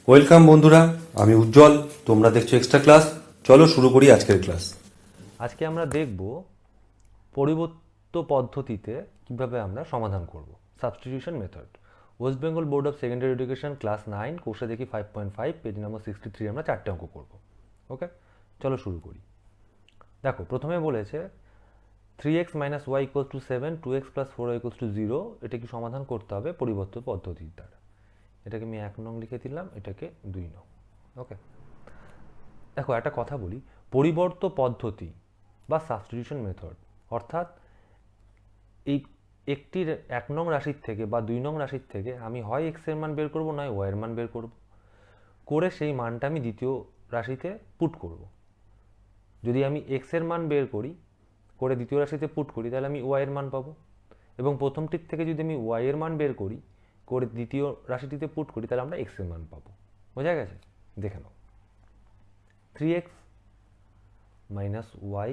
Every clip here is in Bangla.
ওয়েলকাম বন্ধুরা, আমি উজ্জ্বল। তোমরা দেখছো এক্সট্রা ক্লাস। চলো শুরু করি আজকের ক্লাস। আজকে আমরা দেখব পরিবর্ত পদ্ধতিতে কিভাবে আমরা সমাধান করব substitution method. West Bengal board of secondary education class 9 কোর্সে দেখি 5.5 পেজ নাম্বার 63 আমরা 4টে অঙ্ক করব। ওকে, চলো শুরু করি। দেখো, প্রথমে বলেছে 3x minus y equals to 7, 2x plus 4y equals to 0। এটা কি সমাধান করতে হবে পরিবর্ত পদ্ধতির দ্বারা। এটাকে আমি 1 নং লিখে দিলাম, এটাকে 2 নং। ওকে, দেখো একটা কথা বলি, পরিবর্ত পদ্ধতি বা সাবস্টিটিউশন মেথড অর্থাৎ এই একটির 1 নং রাশির থেকে বা 2 নং রাশির থেকে আমি হয় এক্স এর মান বের করব, নয় ওয়াই এর মান বের করব, করে সেই মানটা আমি দ্বিতীয় রাশিতে পুট করব। যদি আমি এক্স এর মান বের করি করে দ্বিতীয় রাশিতে পুট করি, তাহলে আমি ওয়াই এর মান পাবো, এবং প্রথমটির থেকে যদি আমি ওয়াই এর মান বের করি করে দ্বিতীয় রাশিটিতে পুট করি, তাহলে আমরা এক্স এর মান পাবো। বোঝা গেছে? দেখে নাও, 3x minus y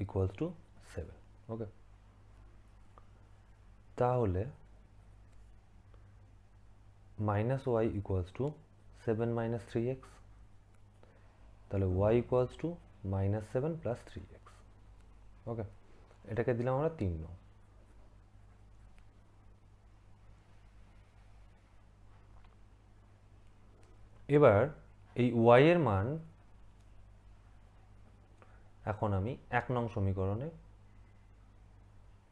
equals to 7। Okay, তাহলে minus y equals to 7 minus 3x, তাহলে y equals to minus 7 plus 3x। Okay, এটাকে দিলাম আমরা 3 নং। এবার এই ওয়াই এর মান এখন আমি 1 নং সমীকরণে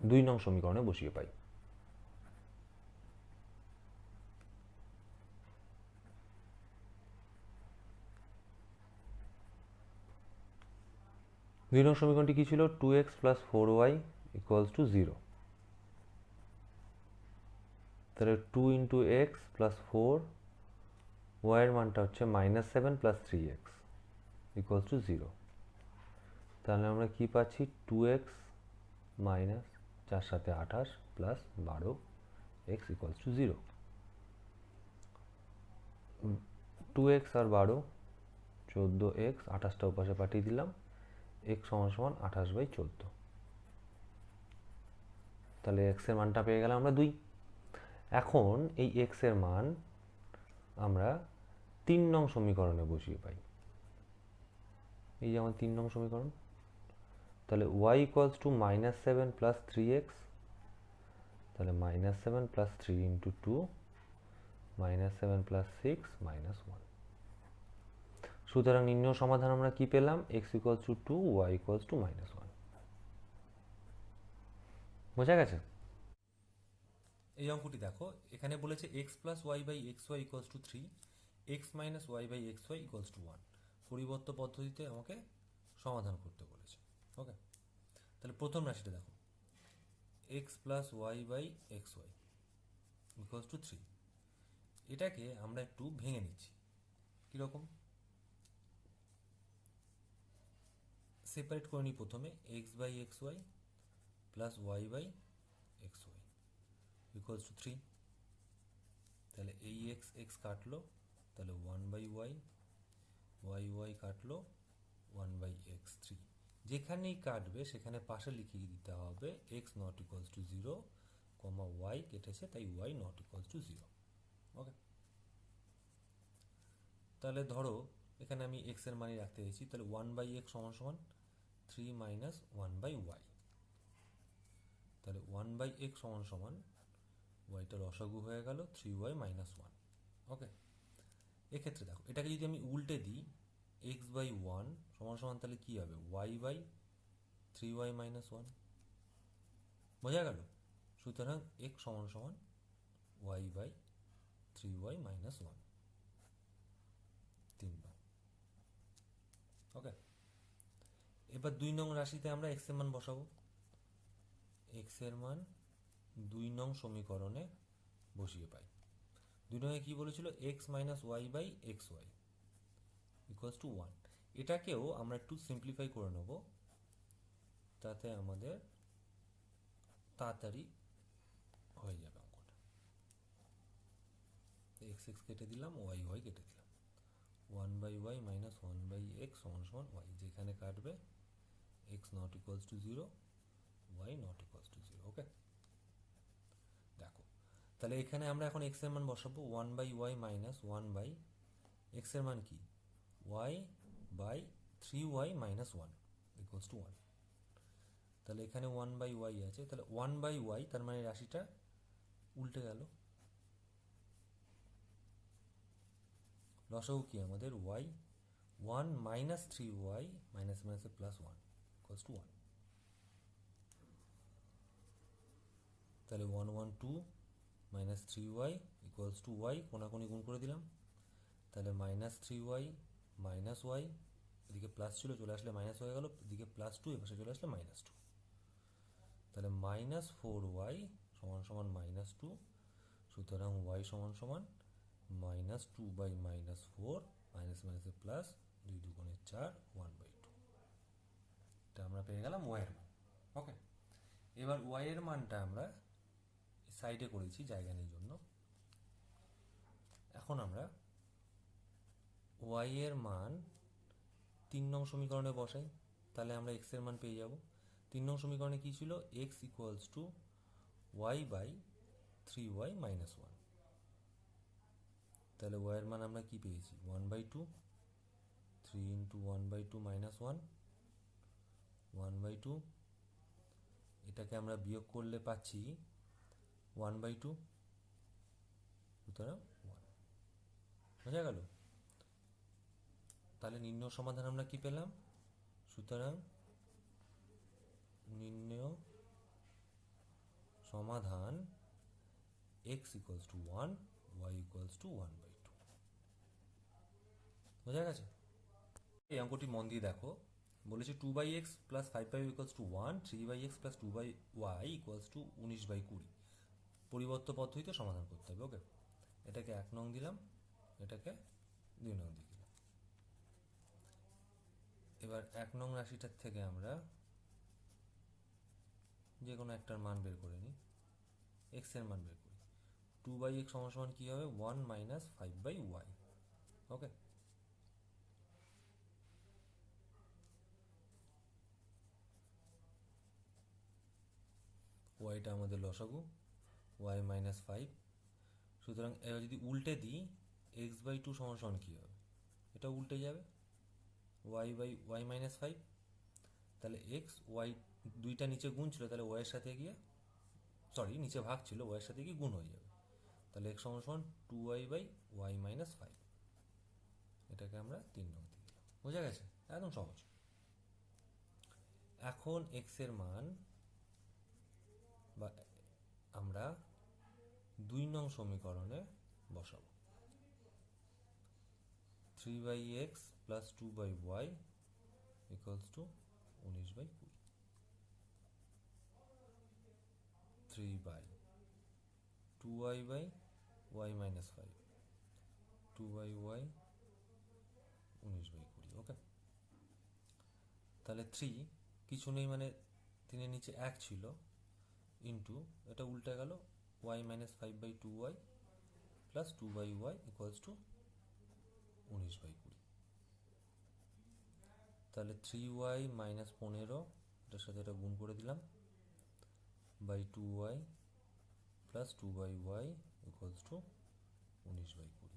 2 নং সমীকরণে বসিয়ে পাই। দুই নং সমীকরণটি কি ছিল? 2x plus 4y equals to 0। তাহলে 2 ইন্টু এক্স প্লাস 4, ওয়াই এর মানটা হচ্ছে minus 7 plus 3x equals to 0। তাহলে আমরা কি পাচ্ছি? 2x মাইনাস 4 সাথে 28 plus 12x equals to 0। 2x আর 12, 14x, 28টা ওপাশে পাঠিয়ে দিলাম, x সমান সমান 28/14। তাহলে x এর মানটা পেয়ে গেলাম আমরা 2। এখন এই x এর মান আমরা 3 নং সমীকরণে বসিয়ে পাই। এই যেমন 3 নং সমীকরণ, তাহলে y equals to minus 7 plus 3x, তাহলে minus 7 plus 3 into 2, minus 7 plus 6 minus 1। সুতরাং নির্ণয় সমাধান আমরা কি পেলাম? x equals to 2, y equals to minus 1। বোঝা গেছে? এই অঙ্কটি দেখো, এখানে বলেছে x plus y by x y equals to 3, x minus y by x y equals to 1। পরিবর্ত পদ্ধতিতে আমাকে সমাধান করতে বলেছে। ওকে, তাহলে প্রথম রাশিটা দেখো, x plus y by x y equals to 3। এটাকে আমরা একটু ভেঙে নিচ্ছি। কীরকম? সেপারেট করে নিই। প্রথমে x by x y plus y by x y equals to 3। তাহলে এই এক্স এক্স কাটলো, তাহলে 1/y, ওয়াই ওয়াই কাটলো 1/x3। যেখানেই কাটবে সেখানে পাশে লিখিয়ে দিতে হবে x not equals to 0, y কেটেছে তাই y not equals to 0। Okay, তাহলে ধরো এখানে আমি এক্স এর মানই রাখতে চাইছি, তাহলে 1/x সমান সমান 3 মাইনাস 1/y। তাহলে 1/x সমান সমান ওয়াইটা রসাগু হয়ে গেল 3y মাইনাস 1। ওকে, এক্ষেত্রে দেখো, এটাকে যদি আমি উল্টে দিই, x বাই 1 সমান সমান তাহলে কি হবে? y by 3y minus 1। বোঝা গেল? সুতরাং x সমান সমান y বাই 3y মাইনাস 1, 3 বার। ওকে, এবার 2 নং রাশিতে আমরা x এর মান বসাবো। x এর মান 2 নং সমীকরণে বসিয়ে পাই। 2 নংয়ে কি বলেছিল? x minus y by x y equals to 1। এটাকেও আমরা একটু সিম্পলিফাই করে নেব, তাতে আমাদের তাড়াতাড়ি হয়ে যাবে অঙ্কটা। এক্স এক্স কেটে দিলাম, ওয়াই ওয়াই কেটে দিলাম। 1/y মাইনাস 1/x সমান সমান ওয়াই। যেখানে কাটবে x not equals to 0, y not equals to 0। Okay, দেখো তাহলে এখানে আমরা এখন এক্স এর মান বসাবো 1/y মাইনাস 1/, এক্স এর মান কি y by 3y minus 1 equals to 1। তাহলে এখানে 1/y আছে, তাহলে 1/y তার মানে রাশিটা উল্টে গেল। লসাগু কি আমাদের y 1 মাইনাস 3y মাইনাস মাইনাসে প্লাস 1 ইকুয়ালস টু 1। তাহলে 112 minus 3y equals to y, কোনাকুনি গুণ করে দিলাম। তাহলে মাইনাস 3y মাইনাস y, এদিকে প্লাস ছিল চলে আসলে মাইনাস হয়ে গেল, এদিকে প্লাস 2 এপাশে চলে আসলে মাইনাস 2। তাহলে মাইনাস 4y সমান সমান মাইনাস 2, সুতরাং y সমান সমান মাইনাস 2 বাই মাইনাস 4 মাইনাস মাইনাসে প্লাস 2 দুগুণে 4 1/2। এটা আমরা পেয়ে গেলাম y এর মান। ওকে, এবার y এর মানটা আমরা সাইডে করেছি জায়গা নেই জন্য। এখন আমরা y এর মান 3 নং সমীকরণে বসাই, তাহলে আমরা x এর মান পেয়ে যাব। 3 নং সমীকরণে কি ছিল, x equals to y by 3y minus 1। তাহলে y এর মান আমরা কি পেয়েছি 1/2, 3 ইন্টু 1/2 মাইনাস 1 1/2, এটাকে আমরা বিয়োগ করলে পাচ্ছি 1/2, সুতরাং 1 বোঝা গেল। তাহলে নির্ণয় সমাধান আমরা কি পেলাম, সুতরাং নির্ণয় সমাধান x equals to 1 y equals two 1/2। বোঝা গেছে। এই অঙ্কটি মন দিয়ে দেখো, বলেছে 2/x plus 5y equals to 1, 3/x plus 2y equals to 19/20। পরিবর্ত পদ্ধতিতে সমাধান করতে হবে। ওকে, এটাকে 1 নং দিলাম, এটাকে 2 নং দিয়ে দিলাম। এবার 1 নং রাশিটার থেকে আমরা যে কোনো একটার মান বের করে নিই, x এর মান বের করি। 2/x সমান সমান কি হবে 1 মাইনাস 5/y। ওকে, ওয়াইটা আমাদের লসাগু y মাইনাস 5। সুতরাং এবার যদি উল্টে দিই x/2 সমান সমান কী হবে, এটা উল্টে যাবে y বাই y মাইনাস 5। তাহলে x y দুইটা নিচে গুণ ছিল, তাহলে y এর সাথে গিয়ে নিচে ভাগ ছিল, y এর সাথে গিয়ে গুণ হয়ে যাবে। তাহলে x সমান সমান 2y বাই y মাইনাস 5। এটাকে আমরা 3 নং দিয়ে দিলাম। বোঝা গেছে, একদম সহজ। এখন x এর মান বা আমরা 2 নং সমীকরণে বসাবো। 3/x plus 2/y equals to 19/20। 3/2y by y minus 5, 2/y 19/20। Okay, তাহলে 3 কিছু নেই মানে 3 এর নিচে 1 ছিল, ইন্টু এটা উল্টে গেল y minus 5/2y plus 2/y equals to 19/20। তাহলে 3y মাইনাস 15, এটার সাথে এটা গুণ করে দিলাম, by 2y plus 2/y equals to 19/20।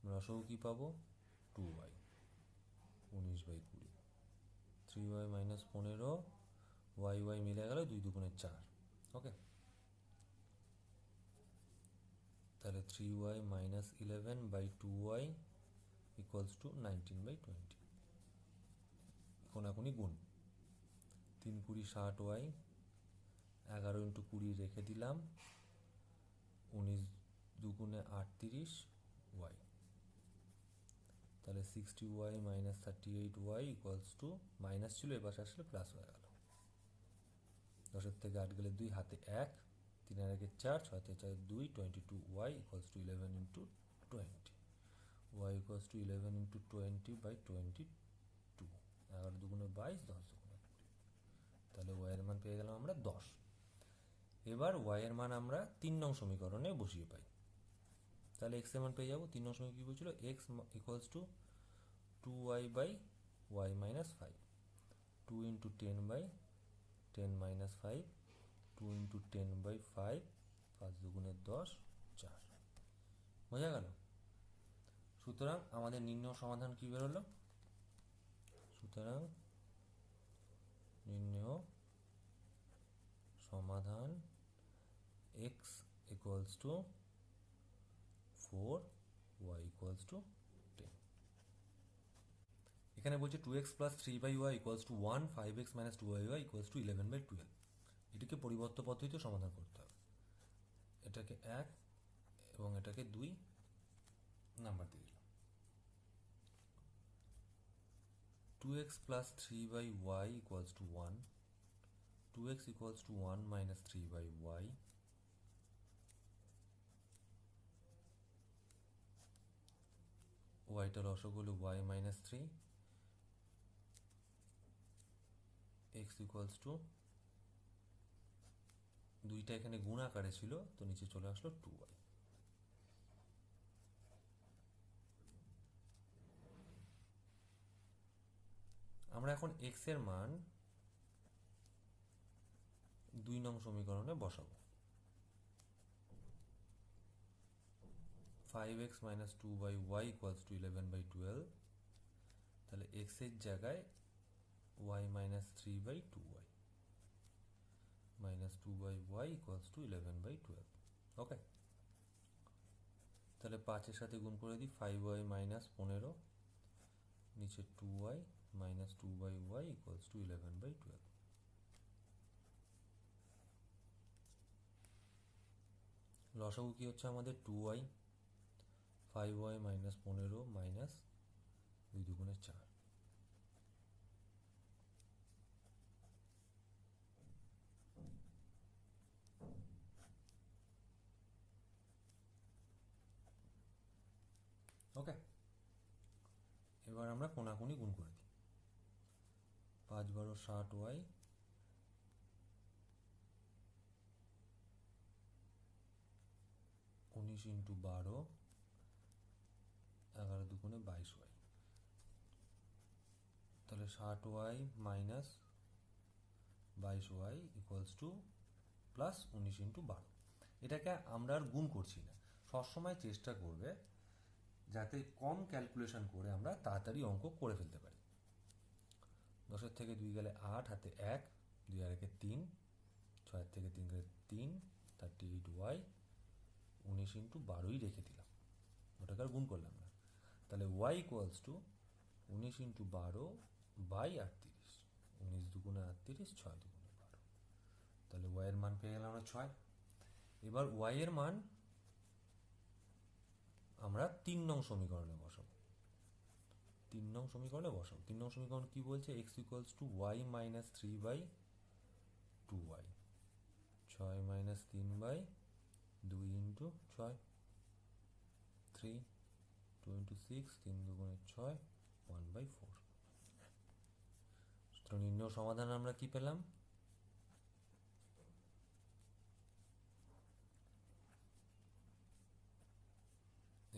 লসাগু কী পাবো 2y 19/20। 3y মাইনাস 15 y মিলে গেল 2 দুগুণে 4। ওকে, তাহলে 3y minus 11/2y equals to 19/20। কোনাকুনি গুণ 3 20 60y, 11 ইন্টু 20 রেখে দিলাম, 19 দুগুণে 38y। তাহলে 60y minus 38y equals to, minus ছিল এবার আসলে প্লাস হয়ে গেল। 10 থেকে 8 গেলে 2, হাতে 1, 3 আর 1 4, 6 থেকে 4 2, 22y equals to 11 into 20। y equals two 11 into 20/22। 11 দুগুণে 22, 10 দুগুণে 20। তাহলে y এর মান পেয়ে গেলাম আমরা 10। এবার y এর মান আমরা 3 নং সমীকরণে বসিয়ে পাই। তাহলে x এর মান পেয়ে যাবো 3 নং সমীকরণ কী বলছিল, x equals to 2y by y minus 5, 2 into 10/10 minus 5, 2 into 10/5, 5 দুগুণে 10, 4। বোঝা গেল? সুতরাং আমাদের নির্ণয় সমাধান কি বেরোলো? সুতরাং নির্ণয় সমাধান x equals to 4, y equals to 10। এখানে বলছে 2x plus 3y equals to 1, 5x minus 2y equals to 11/12। এটিকে পরিবর্ত পদ্ধতিতে সমাধান করতে হবে। এটাকে 1 এবং এটাকে 2 নাম্বার দিয়ে দিলাম। 2x plus 3y equals to 1, 2x equals to 1 minus 3y, yটা লসগু হলো y minus 3, x equals to, দুইটা এখানে গুণ আকারে ছিল তো নিচে চলে আসলো 2y। আমরা এখন x এর মান 2 নং সমীকরণে বসাবো। 5x minus 2y equals to 11/12, তাহলে x এর জায়গায় y minus 3/2y minus 2y equals to 11/12। ওকে, তাহলে 5 এর সাথে গুণ করে দিই, 5y minus 15, নিচে 2y minus 2y equals to 11/12। লসাগু কি হচ্ছে আমাদের 2y, 5y minus 15 minus 2 দুগুণে 4। ওকে, এবার আমরা কোনাকুনি গুণ করে দিই। 5 12 60y, 19 ইন্টু 12, 11 দুগুণে 22y, তাহলে 60y minus 22y equals to plus 19 into 12। এটাকে আমরা আর গুণ করছি না, সবসময় চেষ্টা করবে যাতে কম ক্যালকুলেশন করে আমরা তাড়াতাড়ি অঙ্ক করে ফেলতে পারি। 10 থেকে 2 গেলে 8, হাতে 1, 2 আর 1 3, 6 থেকে 3 গেলে 3, 38y, 19 ইন্টু 12ই রেখে দিলাম, ওটাকে আর গুণ করলাম না। তাহলে y equals to 19 into 12 by 38, 19 দুগুণে 38, 6 দুগুণে 12, তাহলে y এর মান পেয়ে গেলাম আমরা 6। এবার y এর মান আমরা 3 নং সমীকরণে বসাবো। 3 নং সমীকরণে বসাবো। 3 নং সমীকরণ কি বলছে? x equals to y minus 3/2y, 6 minus 3/2 into 6, 3, 2 into 6, 3 দুগুণে 6, 1/4। সুতরাং নির্ণয় সমাধান আমরা কি পেলাম?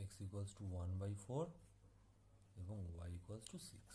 x equals to 1/4 এবং y equals to 6।